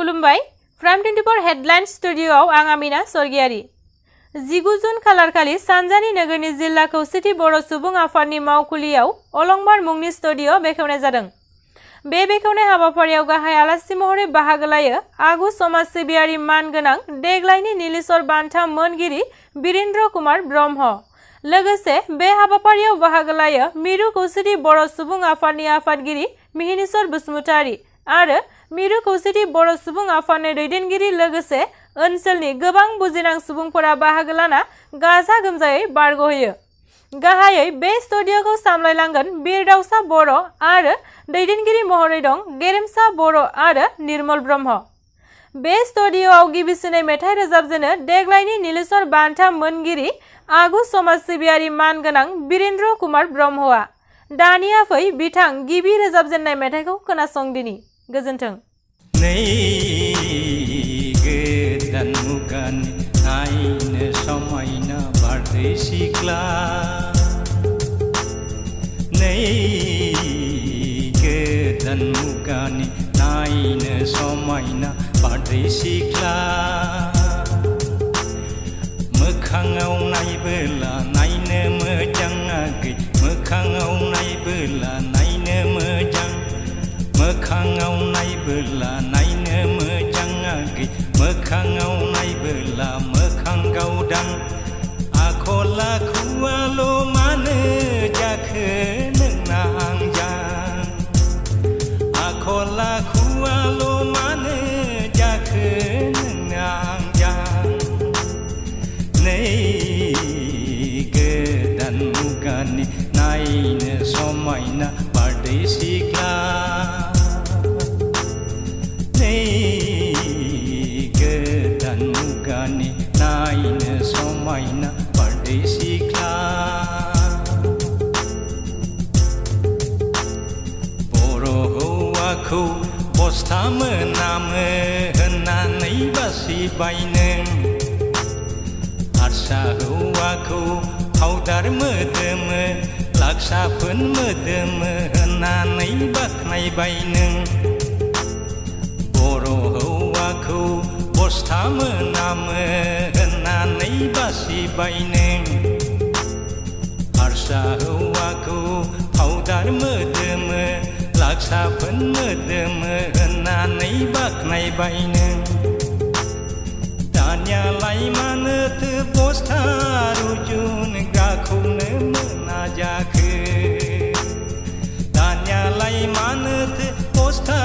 खुलुमबाय फ्राम 24 हेडलाइन स्टुडिय'आव आं आमिना सरगियारि 19 जुन खालारखालि सानजानि नोगोरनि जिल्ला खौसेथि बर' सुबुं आफादनि मावखुलियाव अलंबार मुंनि स्टुडिय' बेखेवनाय जादों। बे बेखेवनाय हाबाफारियाव गाहाय आलासि महरै बाहागो लायो आगु समाज सिबियारि मानगोनां देग्लायनि नीलेश्वर बान्था मोनगिरि वीरेन्द्र कुमार ब्रह्म। लोगोसे बे हाबाफारियाव बाहागो लायो मिरु खौसेथि बर' सुबुं आफादनि आफादगिरि मिहिनीश्वर बसुमतारी आरो मिरु खौसेथि बर' सुबुं आफादनि दैदेनगिरि लोगोसे ओनसोलनि गोबां बुजिनां सुबुंफोरा बाहागो लाना गाजा गोमजायै बारग'होयो। गाहायै बे स्टुडिय'खौ सामलायलांगोन बिरदावसा बर' आरो दैदेनगिरि महरै दं गेरेमसा बर' आरो निर्मल ब्रह्म। बे स्टुडिय'आव गिबिसिनै मेथाइ रोजाबजेनो देग्लायनि नीलेश्वर बान्था मोनगिरि आगु समाज सिबियारि मानगोनां वीरेन्द्र कुमार ब्रह्मआ। दानिया फै बिथां गिबि रोजाबजेननाय मेथाइखौ खोनासंदिनि। गोजोन्थों। गोदान मुगानि नायनो समायना बारदै सिख्ला गोदान मुगानि नायनो समायना बारदै सिख्ला मोखाङाव नायबोला नायनो मोजां आगै मोखाङाव नायबोला नायनो मोजां मोखाङाव नायबोला नायनो मोजां आगै मोखाङाव नायबोला मोखां गावदां आखल आखुआल' मानो जाखो नोंना आंजां आखल आखुआल' मानो जाखो नोंना आंजां गोदान मुगानि नायनो समायना बारदै सिख्ला गोदान मुगानि नायनो समायना बारदै सिख्ला बर' हौवाखौ बस्था मोनामो होननानै बासिबाय नों हारसा हौवाखौ पाउदार मोदोमो लाक्साफोन मोदोमो होननानै बाख्नायबाय नों बर' हौवाखौ बस्था मोनामो होननानै बासिबाय नों हारसा हौवाखौ पाउदार मोदोमो लाक्साफोन मोदोमो होननानै बाख्नायबाय नों दानियालाय मानोथो बस्था रुजुनग्राखौनो मोना जाखो दानियालाय मानोथो बस्था